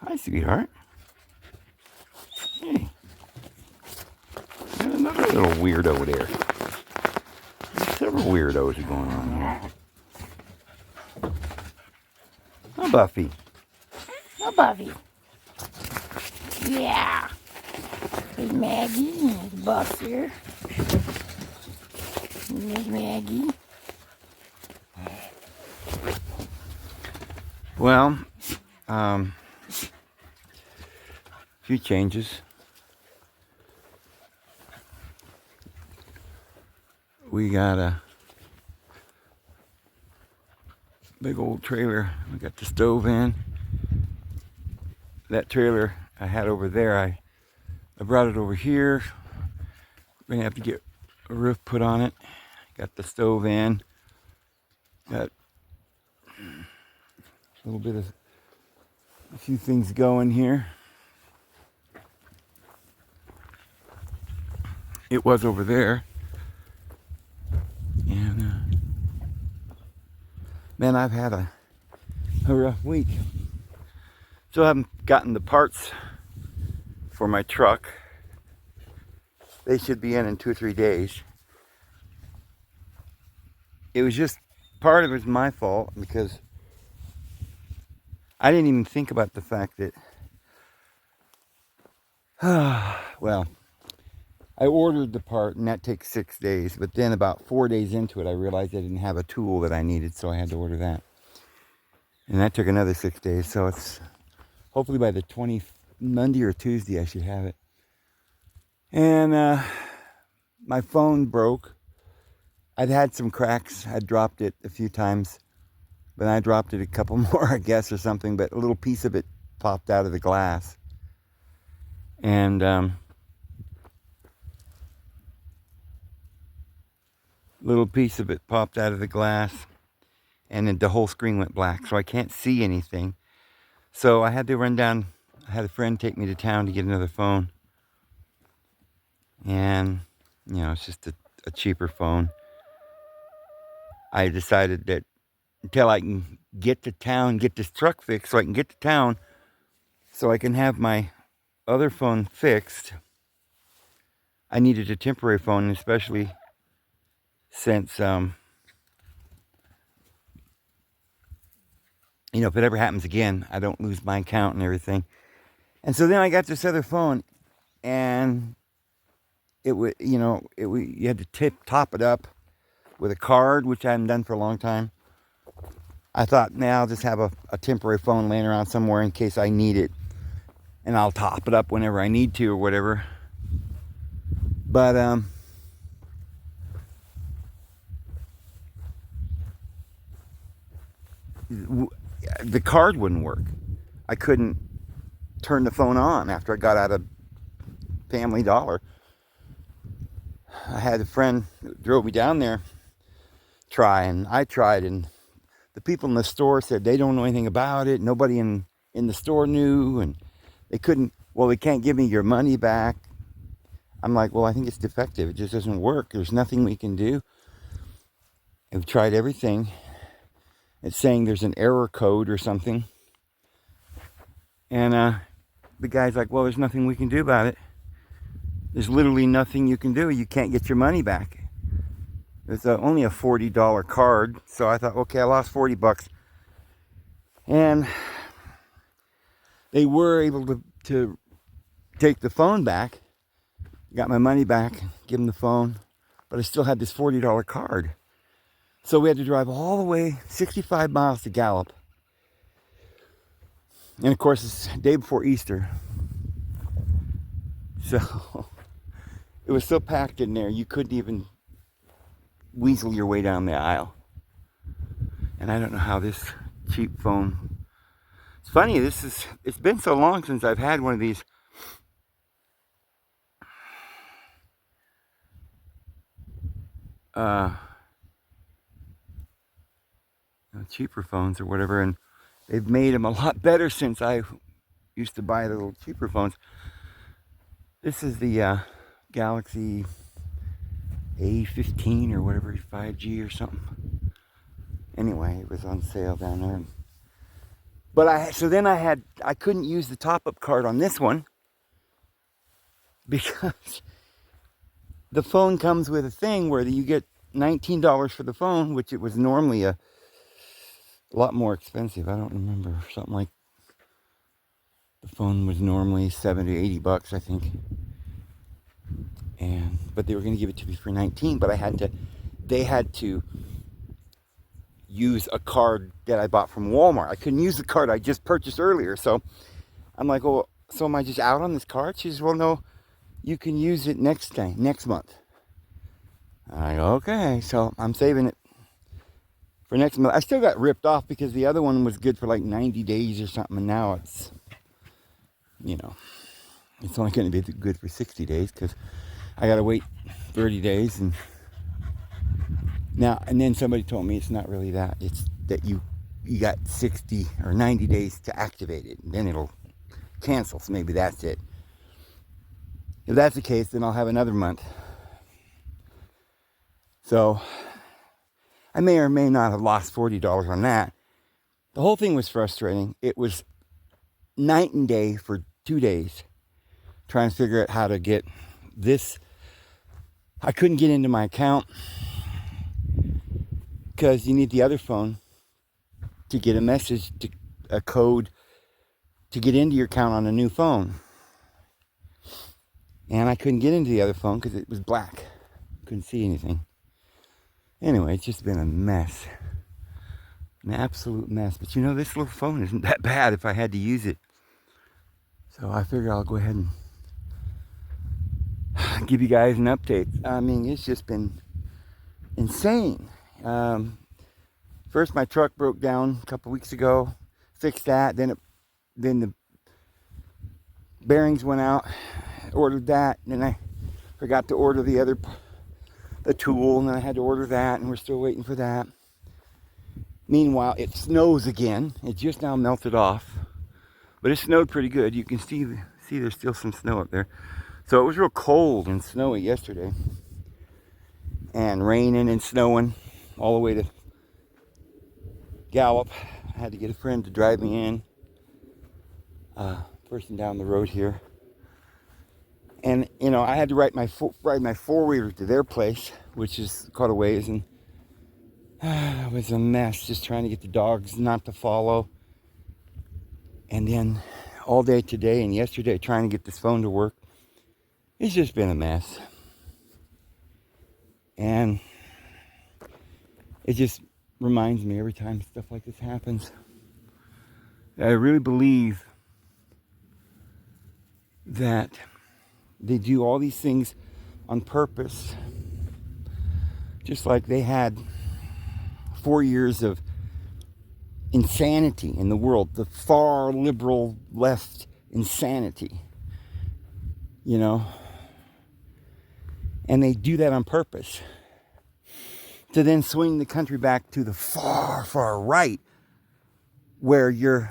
Hi, sweetheart. Hey. Got another little weirdo there. There's several weirdos going on here. Hi, Buffy. Hi, Buffy. Yeah. There's Maggie. There's Buff here. And there's Maggie. Well, a few changes. We got a big old trailer. We got the stove in. That trailer I had over there, I brought it over here. We're gonna have to get a roof put on it. Got the stove in. Got a little bit of a few things going here. It was over there. And man, I've had a rough week. Still haven't gotten the parts for my truck. They should be in 2 or 3 days. It was just, part of it was my fault because I didn't even think about the fact that, well, I ordered the part and that takes 6 days, but then about 4 days into it, I realized I didn't have a tool that I needed, so I had to order that. And that took another 6 days, so it's hopefully by the 20th, Monday or Tuesday, I should have it. And my phone broke. I'd had some cracks. I'd dropped it a few times, but I dropped it a couple more, I guess, or something, but a little piece of it popped out of the glass. And little piece of it popped out of the glass, and then the whole screen went black, so I can't see anything. So I had to run down. I had a friend take me to town to get another phone. And, you know, it's just a cheaper phone. I decided that until I can get to town, get this truck fixed, so I can get to town, so I can have my other phone fixed, I needed a temporary phone, especially since, you know, if it ever happens again, I don't lose my account and everything. And so then I got this other phone, and it would, you know, you had to top it up with a card, which I hadn't done for a long time. I thought, now I'll just have a temporary phone laying around somewhere in case I need it, and I'll top it up whenever I need to or whatever. But the card wouldn't work. I couldn't turn the phone on after I got out of Family Dollar. I had a friend who drove me down there try, and I tried, and the people in the store said they don't know anything about it. Nobody in the store knew, and they couldn't, well, they can't give me your money back. I'm like, well, I think it's defective. It just doesn't work. There's nothing we can do. I've tried everything. It's saying there's an error code or something. And the guy's like, well, there's nothing we can do about it. There's literally nothing you can do. You can't get your money back. It's only a $40 card. So I thought, okay, I lost 40 bucks. And they were able to take the phone back. Got my money back, give them the phone. But I still had this $40 card. So we had to drive all the way 65 miles to Gallup. And of course, it's the day before Easter. So it was so packed in there, you couldn't even weasel your way down the aisle. And I don't know how this cheap phone. It's funny, it's been so long since I've had one of these cheaper phones or whatever, and they've made them a lot better since I used to buy the little cheaper phones. This is the Galaxy A15 or whatever, 5G or something. Anyway, it was on sale down there. But so then I couldn't use the top-up card on this one because the phone comes with a thing where you get $19 for the phone, which it was normally a lot more expensive. I don't remember, something like the phone was normally $70 to $80, I think. But they were going to give it to me for 19, but they had to use a card that I bought from Walmart. I couldn't use the card I just purchased earlier. So I'm like, well, so am I just out on this card? She says, well, no, you can use it next month. I go, okay. So I'm saving it for next month. I still got ripped off because the other one was good for like 90 days or something. And now it's, it's only going to be good for 60 days because I got to wait 30 days. And then somebody told me it's not really that. It's that you got 60 or 90 days to activate it. And then it'll cancel. So maybe that's it. If that's the case, then I'll have another month. So I may or may not have lost $40 on that. The whole thing was frustrating. It was night and day for 2 days trying to figure out how to get this. I couldn't get into my account because you need the other phone to get a message, a code to get into your account on a new phone. And I couldn't get into the other phone because it was black. Couldn't see anything. Anyway, it's just been a mess. An absolute mess. But this little phone isn't that bad if I had to use it. So I figure I'll go ahead and give you guys an update. I mean, it's just been insane. First, my truck broke down a couple weeks ago. Fixed that. Then the bearings went out. Ordered that. Then I forgot to order the tool, and then I had to order that, and we're still waiting for that. Meanwhile, it snows again. It just now melted off, but it snowed pretty good. You can see there's still some snow up there. So it was real cold and snowy yesterday, and raining and snowing all the way to Gallup. I had to get a friend to drive me in, person down the road here. And, I had to ride my four-wheeler to their place, which is quite a ways, and it was a mess just trying to get the dogs not to follow. And then all day today and yesterday trying to get this phone to work. It's just been a mess. And it just reminds me every time stuff like this happens. I really believe that they do all these things on purpose. Just like they had 4 years of insanity in the world, the far liberal left insanity, and they do that on purpose to then swing the country back to the far, far right, where you're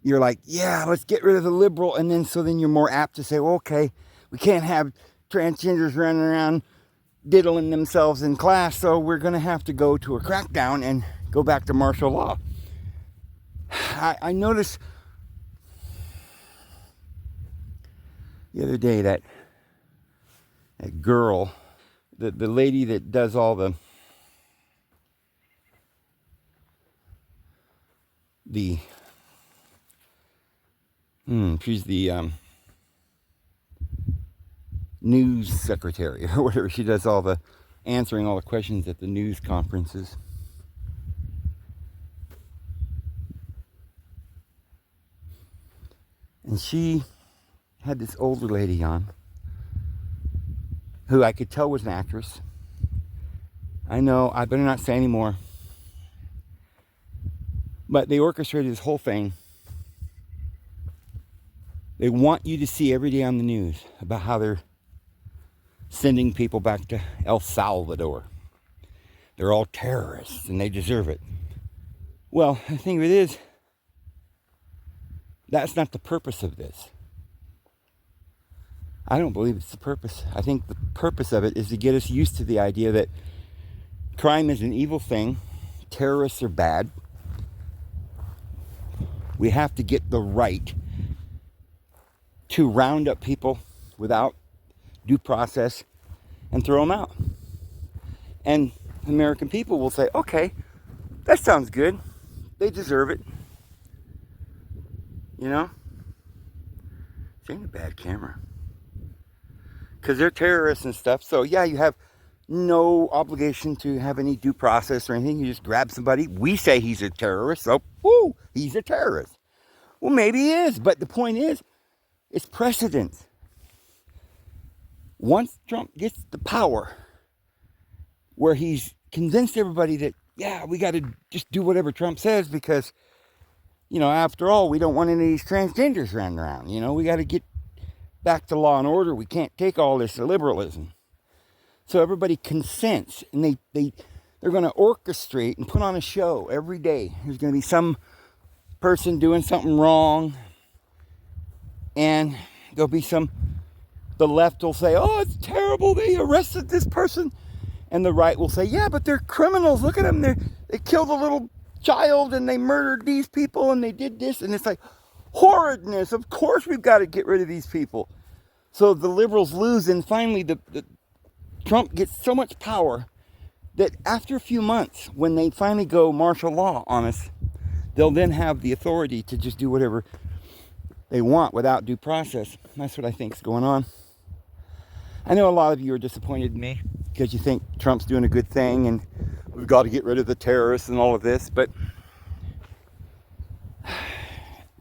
like, yeah, let's get rid of the liberal, and then you're more apt to say, well, okay, we can't have transgenders running around diddling themselves in class, so we're going to have to go to a crackdown and go back to martial law. I noticed the other day that girl, the lady that does all she's the news secretary or whatever. She does answering all the questions at the news conferences. And she had this older lady on who I could tell was an actress. I know, I better not say any more. But they orchestrated this whole thing. They want you to see every day on the news about how they're sending people back to El Salvador. They're all terrorists and they deserve it. Well, the thing of it is, that's not the purpose of this. I don't believe it's the purpose. I think the purpose of it is to get us used to the idea that crime is an evil thing, terrorists are bad, We have to get the right to round up people without due process and throw them out. And American people will say, okay, that sounds good. They deserve it. You know? It ain't a bad camera. Because they're terrorists and stuff. So yeah, you have no obligation to have any due process or anything. You just grab somebody. We say he's a terrorist. So, woo, he's a terrorist. Well, maybe he is. But the point is, it's precedent. Once Trump gets the power where he's convinced everybody that, yeah, we got to just do whatever Trump says because, you know, after all, we don't want any of these transgenders running around. You know, we got to get back to law and order. We can't take all this liberalism. So everybody consents, and they're going to orchestrate and put on a show every day. There's going to be some person doing something wrong, and there'll be the left will say, oh, it's terrible, they arrested this person. And the right will say, yeah, but they're criminals. Look at them. They killed a little child and they murdered these people and they did this. And it's like, horridness. Of course we've got to get rid of these people. So the liberals lose, and finally the Trump gets so much power that after a few months, when they finally go martial law on us, they'll then have the authority to just do whatever they want without due process. That's what I think is going on. I know a lot of you are disappointed in me because you think Trump's doing a good thing and we've got to get rid of the terrorists and all of this, but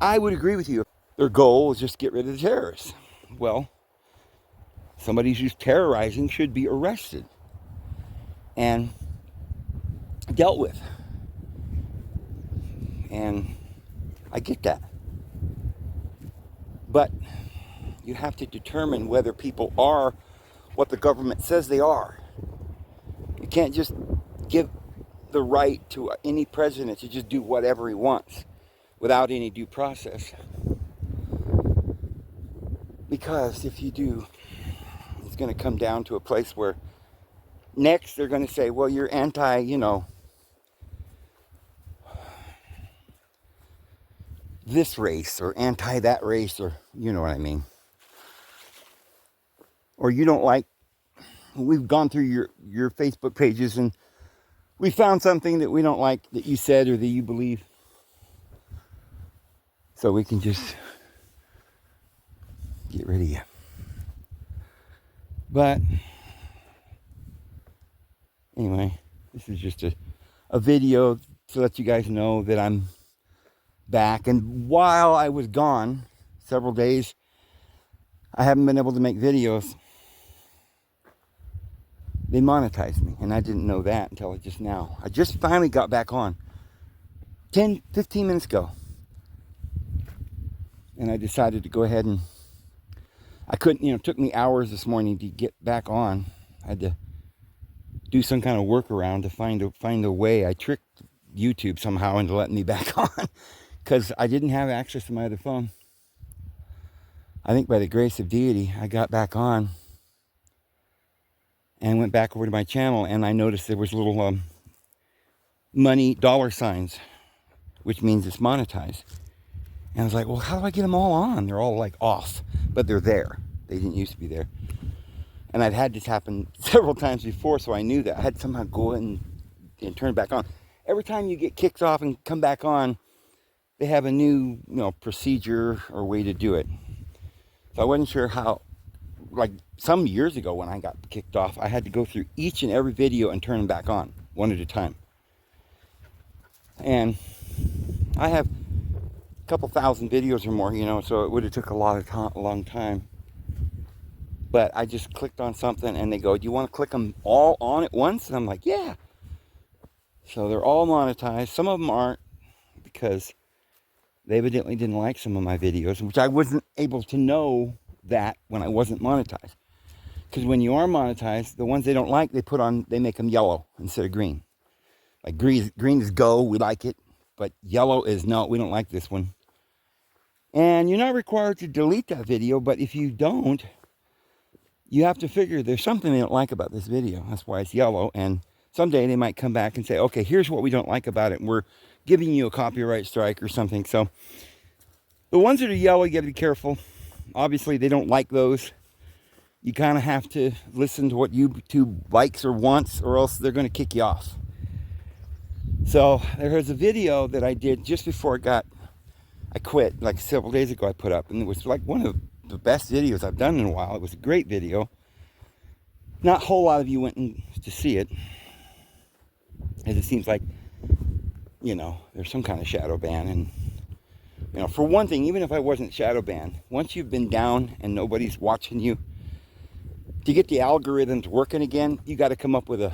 I would agree with you. Their goal is just get rid of the terrorists. Well, somebody who's terrorizing should be arrested and dealt with. And I get that. But you have to determine whether people are what the government says they are. You can't just give the right to any president to just do whatever he wants without any due process. Because if you do, it's going to come down to a place where next they're going to say, well, you're anti, this race or anti that race, or you know what I mean. Or you don't like, we've gone through your Facebook pages and we found something that we don't like that you said or that you believe. So we can just get rid of you. But anyway, this is just a video to let you guys know that I'm back. And while I was gone several days, I haven't been able to make videos. They monetized me, and I didn't know that until just now. I just finally got back on 15 minutes ago. And I decided to go ahead and I couldn't, it took me hours this morning to get back on. I had to do some kind of workaround to find a way. I tricked YouTube somehow into letting me back on because I didn't have access to my other phone. I think by the grace of deity, I got back on and went back over to my channel, and I noticed there was little money dollar signs, which means it's monetized. And I was like, well, how do I get them all on? They're all like off, but they're there. They didn't used to be there. And I'd had this happen several times before, so I knew that I had to somehow go in and turn it back on. Every time you get kicked off and come back on, they have a new, procedure or way to do it. So I wasn't sure how, like some years ago when I got kicked off, I had to go through each and every video and turn them back on, one at a time. And I have a couple thousand videos or more, so it would have took a long time. But I just clicked on something and they go, do you want to click them all on at once? And I'm like, yeah. So they're all monetized. Some of them aren't because they evidently didn't like some of my videos, which I wasn't able to know that when I wasn't monetized. Because when you are monetized, the ones they don't like, they make them yellow instead of green. Like green is go, we like it. But yellow is no, we don't like this one. And you're not required to delete that video, but if you don't, you have to figure there's something they don't like about this video. That's why it's yellow. And someday they might come back and say, okay, here's what we don't like about it. And we're giving you a copyright strike or something. So the ones that are yellow, you got to be careful. Obviously, they don't like those. You kind of have to listen to what YouTube likes or wants, or else they're going to kick you off. So there was a video that I did just before I quit, like several days ago I put up, and it was like one of the best videos I've done in a while. It was a great video. Not a whole lot of you went to see it, as it seems like, there's some kind of shadow ban. And, for one thing, even if I wasn't shadow banned, once you've been down and nobody's watching you, to get the algorithms working again, you got to come up with a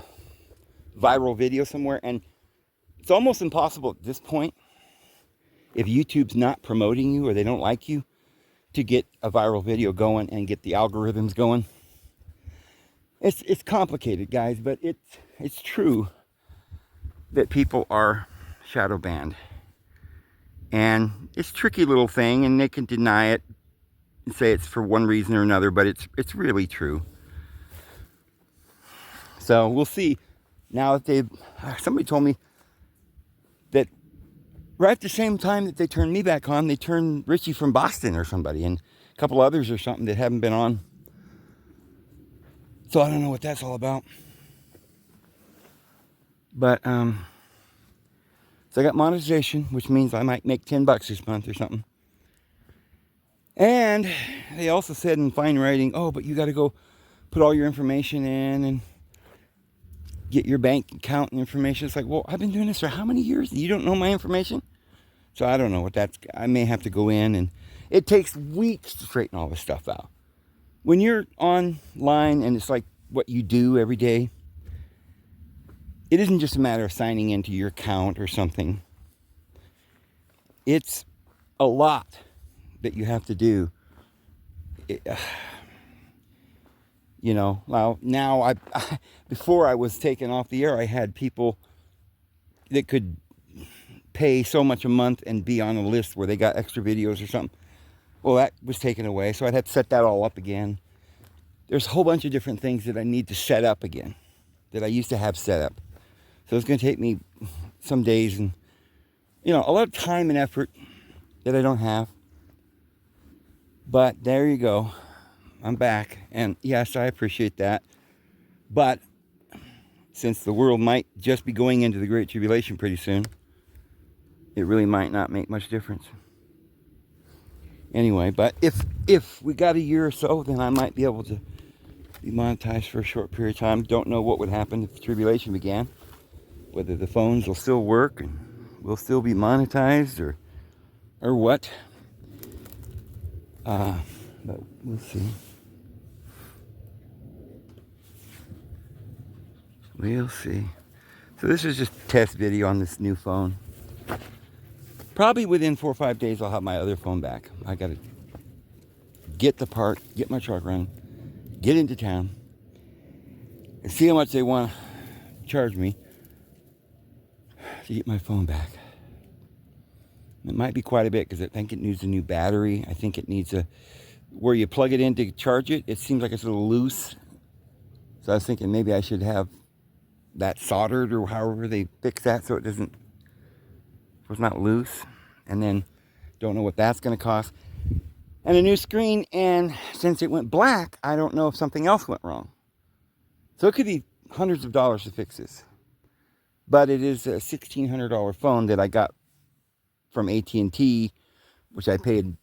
viral video somewhere. And it's almost impossible at this point, if YouTube's not promoting you or they don't like you, to get a viral video going and get the algorithms going. It's complicated, guys, but it's true that people are shadow banned. And it's a tricky little thing, and they can deny it and say it's for one reason or another, but it's really true. So we'll see. Now that somebody told me that right at the same time that they turned me back on, they turned Richie from Boston or somebody, and a couple others or something that haven't been on. So I don't know what that's all about. But, so I got monetization, which means I might make $10 this month or something. And they also said in fine writing, oh, but you got to go put all your information in and get your bank account information. It's like, well, I've been doing this for how many years? You don't know my information? So I don't know what that's, I may have to go in, and it takes weeks to straighten all this stuff out. When you're online and it's like what you do every day, it isn't just a matter of signing into your account or something. It's a lot that you have to do. Well, now before I was taken off the air, I had people that could pay so much a month and be on a list where they got extra videos or something. Well, that was taken away, so I'd have to set that all up again. There's a whole bunch of different things that I need to set up again that I used to have set up. So it's going to take me some days and, a lot of time and effort that I don't have. But there you go. I'm back. And yes, I appreciate that. But since the world might just be going into the Great Tribulation pretty soon, it really might not make much difference. Anyway, but if we got a year or so, then I might be able to be monetized for a short period of time. Don't know what would happen if the tribulation began. Whether the phones will still work and we'll still be monetized or what. But we'll see. We'll see. So this is just a test video on this new phone. Probably within 4 or 5 days I'll have my other phone back. I gotta get the part, get my truck running, get into town, and see how much they want to charge me to get my phone back. It might be quite a bit because I think it needs a new battery. I think it needs where you plug it in to charge it, it seems like it's a little loose. So I was thinking maybe I should have that soldered or however they fix that so it's not loose. And then don't know what that's going to cost. And a new screen, and since it went black, I don't know if something else went wrong. So it could be hundreds of dollars to fix this. But it is a $1,600 phone that I got from AT&T, which I paid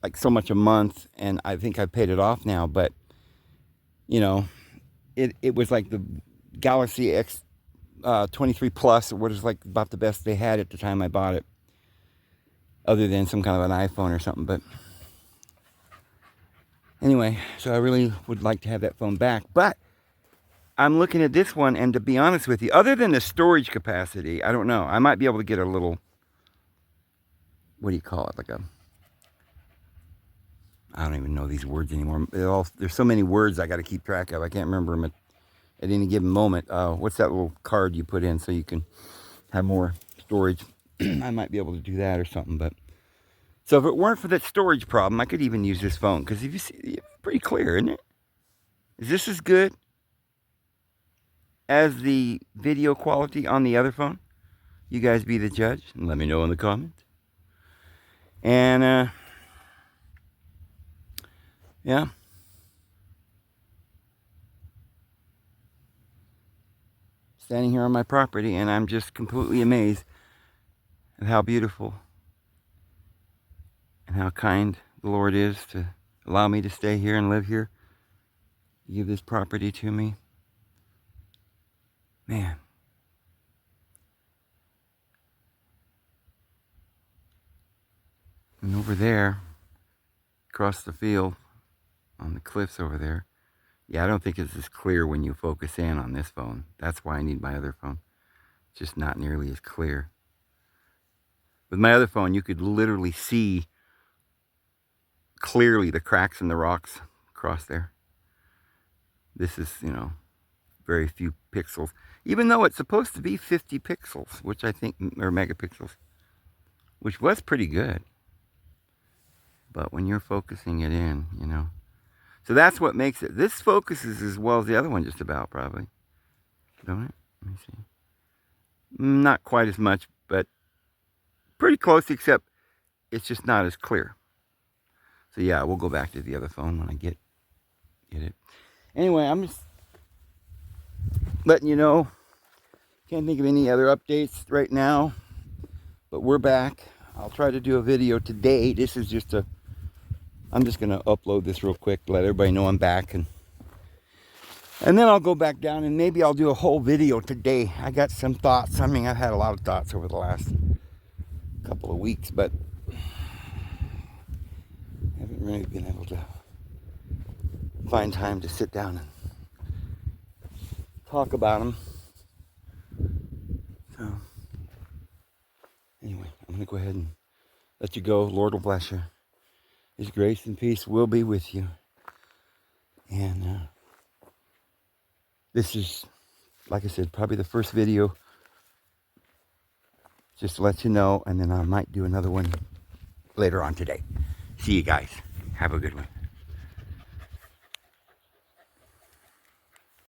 like so much a month, and I think I paid it off now. But it was like the Galaxy X 23 Plus, which is like about the best they had at the time I bought it, other than some kind of an iPhone or something. But anyway, so I really would like to have that phone back. But I'm looking at this one, and to be honest with you, other than the storage capacity, I don't know. I might be able to get a little, what do you call it? I don't even know these words anymore. There's so many words I got to keep track of. I can't remember them at any given moment. What's that little card you put in so you can have more storage? I might be able to do that or something. But so if it weren't for that storage problem, I could even use this phone, because if you see, it's pretty clear, isn't it? Is this as good as the video quality on the other phone? You guys be the judge and let me know in the comments. And yeah. Standing here on my property, and I'm just completely amazed at how beautiful and how kind the Lord is to allow me to stay here and live here, give this property to me. Man. And over there, across the field, on the cliffs over there, yeah, I don't think it's as clear when you focus in on this phone. That's why I need my other phone. It's just not nearly as clear. With my other phone, you could literally see clearly the cracks in the rocks across there. This is, very few pixels. Even though it's supposed to be 50 pixels, which I think, or megapixels, which was pretty good. But when you're focusing it in, So that's what makes it. This focuses as well as the other one just about, probably. Don't it? Let me see. Not quite as much, but pretty close, except it's just not as clear. So yeah, we'll go back to the other phone when I get it. Anyway, I'm just letting you know. Can't think of any other updates right now, but we're back. I'll try to do a video today. This is just I'm just going to upload this real quick, let everybody know I'm back, and then I'll go back down and maybe I'll do a whole video today. I got some thoughts. I mean, I've had a lot of thoughts over the last couple of weeks, but I haven't really been able to find time to sit down and talk about them. So, anyway, I'm going to go ahead and let you go. Lord will bless you. His grace and peace will be with you. And this is, like I said, probably the first video. Just to let you know, and then I might do another one later on today. See you guys. Have a good one.